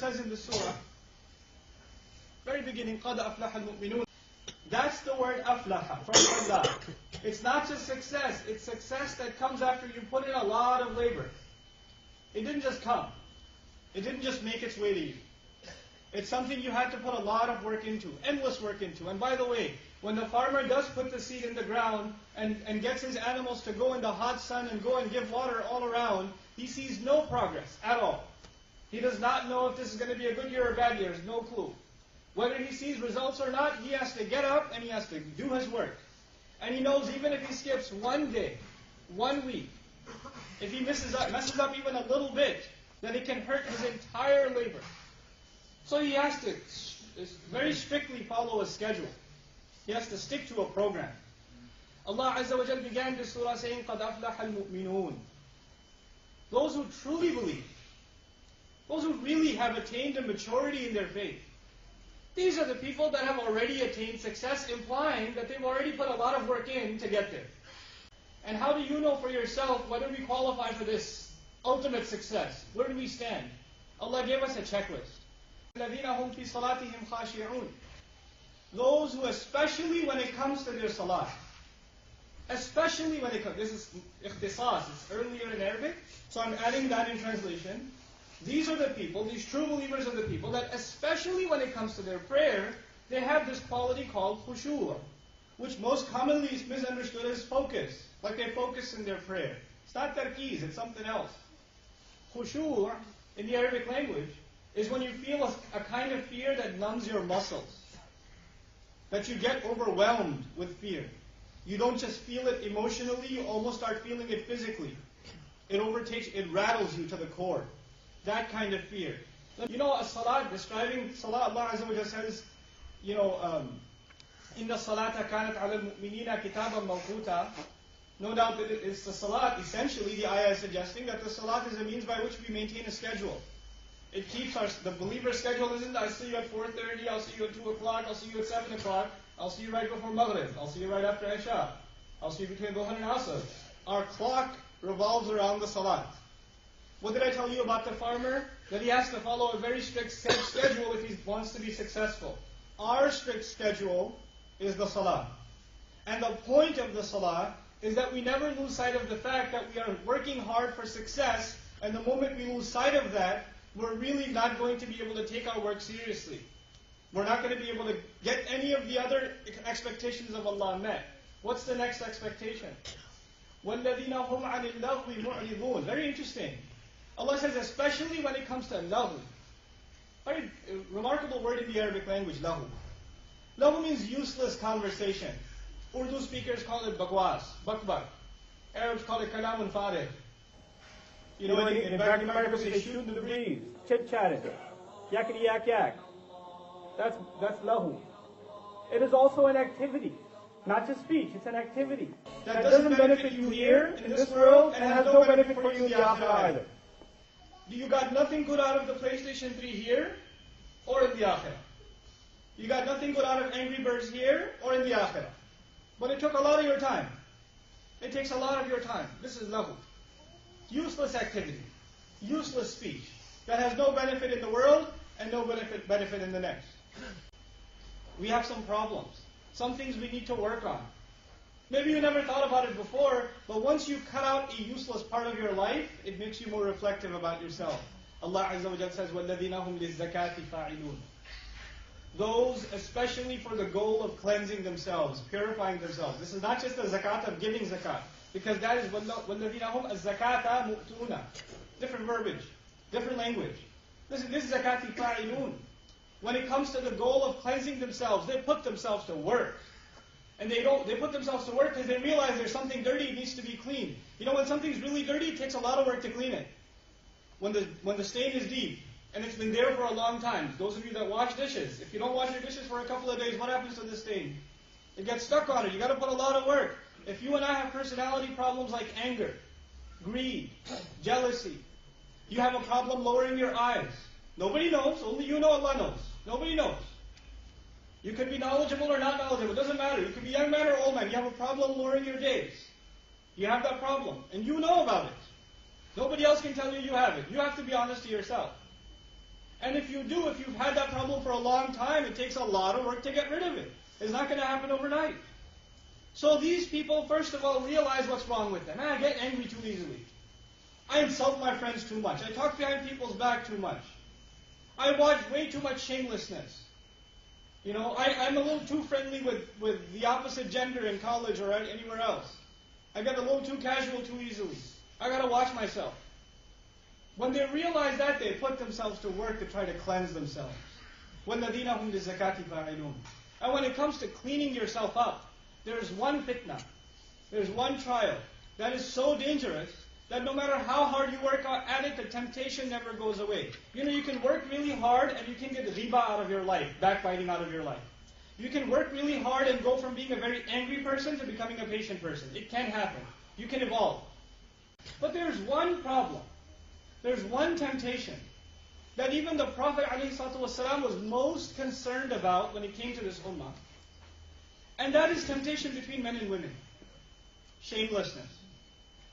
says in the surah, very beginning, قَدْ أَفْلَحَ الْمُؤْمِنُونَ. That's the word aflaha, from Allah. It's not just success, it's success that comes after you put in a lot of labor. It didn't just come. It didn't just make its way to you. It's something you had to put a lot of work into, endless work into. And by the way, when the farmer does put the seed in the ground and gets his animals to go in the hot sun and go and give water all around, he sees no progress at all. He does not know if this is going to be a good year or a bad year. There's no clue. Whether he sees results or not, he has to get up and he has to do his work. And he knows even if he skips one day, 1 week, if he messes up even a little bit, then it can hurt his entire labor. So he has to very strictly follow a schedule. He has to stick to a program. Allah Azza wa Jal began this surah saying, قَدْ أَفْلَحَ الْمُؤْمِنُونَ. Those who truly believe, those who really have attained a maturity in their faith, these are the people that have already attained success, implying that they've already put a lot of work in to get there. And how do you know for yourself whether we qualify for this ultimate success? Where do we stand? Allah gave us a checklist. الَّذِينَ هُمْ فِي صَلَاتِهِمْ خَاشِعُونَ. Those who, especially when it comes to their salah, especially when it comes, this is ikhtisas, it's earlier in Arabic, so I'm adding that in translation. These are the people, these true believers are the people that especially when it comes to their prayer, they have this quality called khushu', which most commonly is misunderstood as focus, like they focus in their prayer. It's not tarkeez, it's something else. Khushu' in the Arabic language is when you feel a kind of fear that numbs your muscles, that you get overwhelmed with fear. You don't just feel it emotionally, you almost start feeling it physically. It overtakes, it rattles you to the core. That kind of fear. You know, a salat, describing salat, Allah Azza wa Jalla says, you know, إِنَّ الصَّلَاةَ كَانَتْ عَلَى الْمُؤْمِنِينَ كِتَابًا مَوْقُوتًا. No doubt that it's the salat. Essentially, the ayah is suggesting that the salat is a means by which we maintain a schedule. It keeps the believer's schedule isn't, I see you at 4:30, I'll see you at 2 o'clock, I'll see you at 7 o'clock, I'll see you right before Maghrib, I'll see you right after Isha, I'll see you between Dhuhr and Asr. Our clock revolves around the salat. What did I tell you about the farmer? That he has to follow a very strict schedule if he wants to be successful. Our strict schedule is the salah. And the point of the salah is that we never lose sight of the fact that we are working hard for success, and the moment we lose sight of that, we're really not going to be able to take our work seriously. We're not going to be able to get any of the other expectations of Allah met. What's the next expectation? وَالَّذِينَ هُمْ عَنِ اللَّغْوِ مُعْرِضُونَ. Very interesting. Allah says, especially when it comes to lahu. Very remarkable word in the Arabic language, lahu. Lahu means useless conversation. Urdu speakers call it bagwas, bakbak. Arabs call it kalamun farigh. You know, in fact, in America they shoot the breeze, chit-chatting, yakety yak. That's lahu. It is also an activity, not just speech, it's an activity. That doesn't benefit you here in this world and has no benefit for you in the akhirah either. You got nothing good out of the PlayStation 3 here or in the akhirah. You got nothing good out of Angry Birds here or in the akhirah. But it took a lot of your time. It takes a lot of your time. This is lahu. Useless activity. Useless speech. That has no benefit in the world and no benefit in the next. We have some problems. Some things we need to work on. Maybe you never thought about it before, but once you cut out a useless part of your life, it makes you more reflective about yourself. Allah Azza wa Jalla says, وَالَّذِينَ هُمْ لِلزَّكَاةِ فَاعِلُونَ. Those especially for the goal of cleansing themselves, purifying themselves. This is not just the zakat of giving zakat, because that is وَالَّذِينَ هُمْ الزَّكَاةَ مُؤْتُونَ. Different verbiage, different language. This is zakati fa'ilun. When it comes to the goal of cleansing themselves, they put themselves to work. And they put themselves to work because they realize there's something dirty, it needs to be cleaned. You know, when something's really dirty, it takes a lot of work to clean it. When the stain is deep, and it's been there for a long time. Those of you that wash dishes, if you don't wash your dishes for a couple of days, what happens to the stain? It gets stuck on it. You got to put a lot of work. If you and I have personality problems like anger, greed, jealousy, you have a problem lowering your eyes. Nobody knows, only you know, Allah knows. Nobody knows. You could be knowledgeable or not knowledgeable, it doesn't matter. You could be young man or old man. You have a problem lowering your gaze. You have that problem, and you know about it. Nobody else can tell you you have it. You have to be honest to yourself. And if you do, if you've had that problem for a long time, it takes a lot of work to get rid of it. It's not going to happen overnight. So these people, first of all, realize what's wrong with them. I get angry too easily. I insult my friends too much. I talk behind people's back too much. I watch way too much shamelessness. You know, I'm a little too friendly with the opposite gender in college or anywhere else. I get a little too casual too easily. I got to watch myself. When they realize that, they put themselves to work to try to cleanse themselves. وَالَّذِينَ هُمْ لِلزَّكَاةِ فَاعِلُونَ. And when it comes to cleaning yourself up, there's one fitna, there's one trial that is so dangerous that no matter how hard you work at it, the temptation never goes away. You know, you can work really hard and you can get riba out of your life, backbiting out of your life. You can work really hard and go from being a very angry person to becoming a patient person. It can happen. You can evolve. But there's one problem. There's one temptation that even the Prophet ﷺ was most concerned about when it came to this ummah. And that is temptation between men and women. Shamelessness.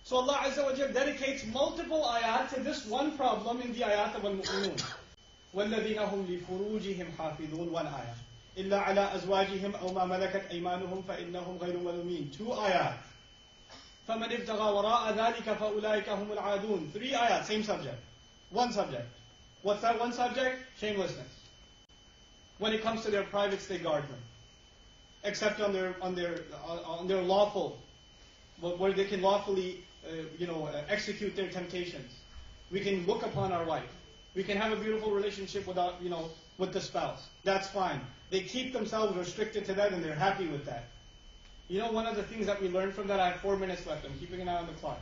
So Allah Azza wa Jal dedicates multiple ayat to this one problem in the ayat of al-mu'minun. وَالَّذِينَ هُمْ لِفُرُوجِهِمْ حَافِظُونَ, one ayah. إِلَّا عَلَىٰ أَزْوَاجِهِمْ أَوْ مَا مَلَكَتْ أَيْمَانُهُمْ فَإِنَّهُمْ غَيْرُ مَلُومِينَ, two ayat. فَمَنِ ابْتَغَى وَرَاءَ ذَلِكَ فَأُولَٰئِكَ هُمُ الْعَادُونَ, three ayat, same subject. One subject. What's that one subject? Shamelessness. When it comes to their privates, they guard them. Except on their lawful, where they can lawfully execute their temptations. We can look upon our wife. We can have a beautiful relationship with the spouse. That's fine. They keep themselves restricted to that and they're happy with that. You know, one of the things that we learned from that, I have 4 minutes left. I'm keeping an eye on the clock.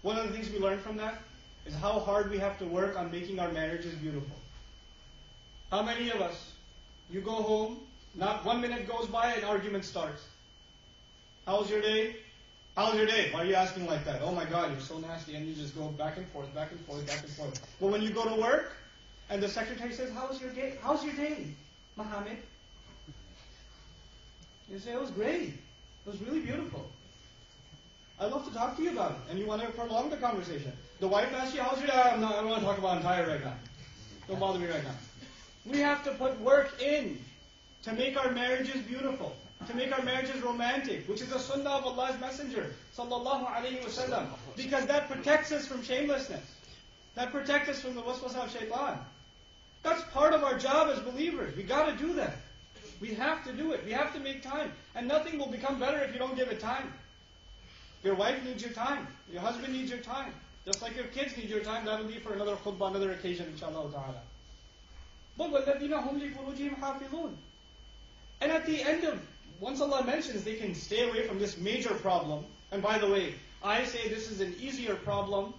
One of the things we learned from that is how hard we have to work on making our marriages beautiful. How many of us, you go home, not 1 minute goes by, an argument starts. How's your day? How's your day? Why are you asking like that? Oh my God, you're so nasty. And you just go back and forth, back and forth, back and forth. But when you go to work, and the secretary says, how's your day? How's your day, Mohammed? You say, it was great. It was really beautiful. I'd love to talk to you about it. And you want to prolong the conversation. The wife asks you, how's your day? I don't want to talk about it. I'm tired right now. Don't bother me right now. We have to put work in to make our marriages beautiful, to make our marriages romantic, which is the sunnah of Allah's Messenger, sallallahu alayhi wasallam, because that protects us from shamelessness. That protects us from the waswasa of shaitan. That's part of our job as believers. We got to do that. We have to do it. We have to make time. And nothing will become better if you don't give it time. Your wife needs your time. Your husband needs your time. Just like your kids need your time, that'll be for another khutbah, another occasion, inshallah ta'ala. But وَالَّذِينَ هُمْ لِفُرُوجِهِمْ حَافِظُونَ. And at the end of, once Allah mentions they can stay away from this major problem, and by the way, I say this is an easier problem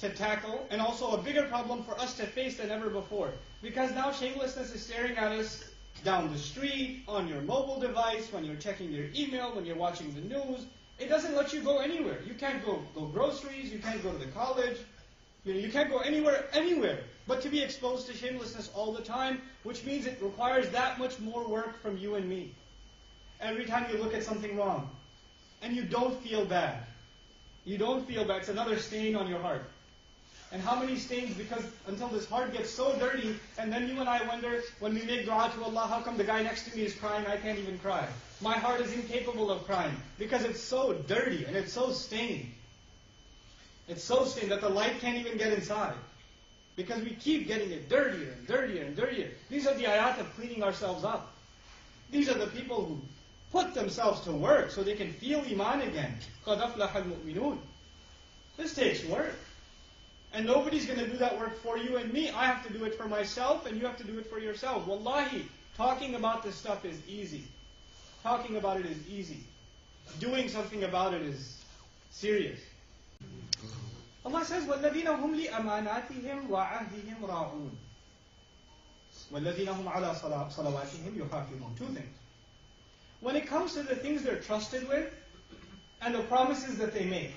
to tackle, and also a bigger problem for us to face than ever before. Because now shamelessness is staring at us down the street, on your mobile device, when you're checking your email, when you're watching the news. It doesn't let you go anywhere. You can't go groceries, you can't go to the college, you can't go anywhere. But to be exposed to shamelessness all the time, which means it requires that much more work from you and me. Every time you look at something wrong, and you don't feel bad. You don't feel bad. It's another stain on your heart. And how many stains, because until this heart gets so dirty, and then you and I wonder, when we make dua to Allah, how come the guy next to me is crying, I can't even cry? My heart is incapable of crying, because it's so dirty, and it's so stained. It's so stained that the light can't even get inside. Because we keep getting it dirtier and dirtier and dirtier. These are the ayat of cleaning ourselves up. These are the people who put themselves to work so they can feel iman again. قَدْ أَفْلَحَ الْمُؤْمِنُونَ. This takes work. And nobody's going to do that work for you and me. I have to do it for myself, and you have to do it for yourself. Wallahi, talking about this stuff is easy. Talking about it is easy. Doing something about it is serious. Allah says, وَالَّذِينَ هُمْ لِأَمَانَاتِهِمْ وَعَهْدِهِمْ رَاعُونَ وَالَّذِينَ هُمْ عَلَى صَلَوَاتِهِمْ يُحَافِظُونَ. Two things. When it comes to the things they're trusted with, and the promises that they make,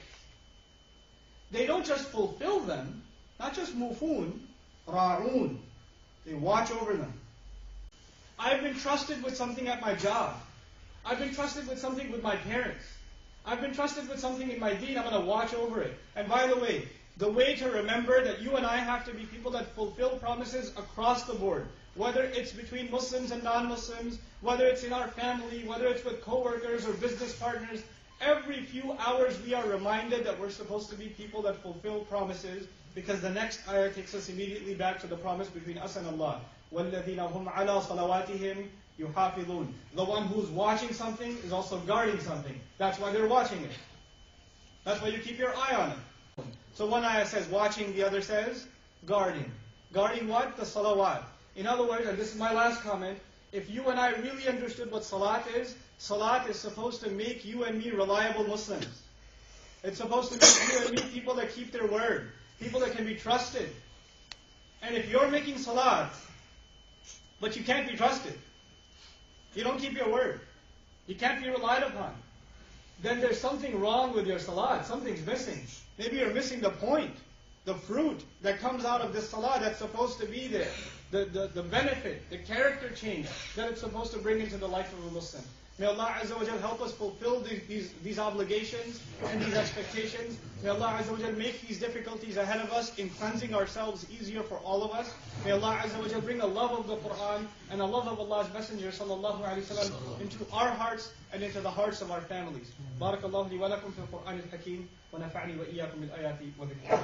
they don't just fulfill them, not just mufun, ra'un. They watch over them. I've been trusted with something at my job. I've been trusted with something with my parents. I've been trusted with something in my deen, I'm going to watch over it. And by the way, The way to remember that you and I have to be people that fulfill promises across the board. Whether it's between Muslims and non-Muslims, whether it's in our family, whether it's with co-workers or business partners, every few hours we are reminded that we're supposed to be people that fulfill promises, because the next ayah takes us immediately back to the promise between us and Allah. وَالَّذِينَ هُمْ عَلَىٰ صَلَوَاتِهِمْ يُحَافِظُونَ. The one who's watching something is also guarding something. That's why they're watching it. That's why you keep your eye on it. So one ayah says watching, the other says guarding. Guarding what? The salawat. In other words, and this is my last comment, if you and I really understood what salat is supposed to make you and me reliable Muslims. It's supposed to make you and me people that keep their word, people that can be trusted. And if you're making salat, but you can't be trusted, you don't keep your word, you can't be relied upon, then there's something wrong with your salat, something's missing. Maybe you're missing the point, the fruit that comes out of this salah that's supposed to be there, the benefit, the character change that it's supposed to bring into the life of a Muslim. May Allah Azza wa Jal help us fulfill these obligations and these expectations. May Allah Azza wa Jal make these difficulties ahead of us in cleansing ourselves easier for all of us. May Allah Azza wa Jal bring a love of the Quran and a love of Allah's Messenger sallallahu alayhi wa sallam into our hearts and into the hearts of our families. Barakallahu li wa lakum fil Quran al-Hakim wa nafa'ni wa iyyakum bil ayati wa dhikr.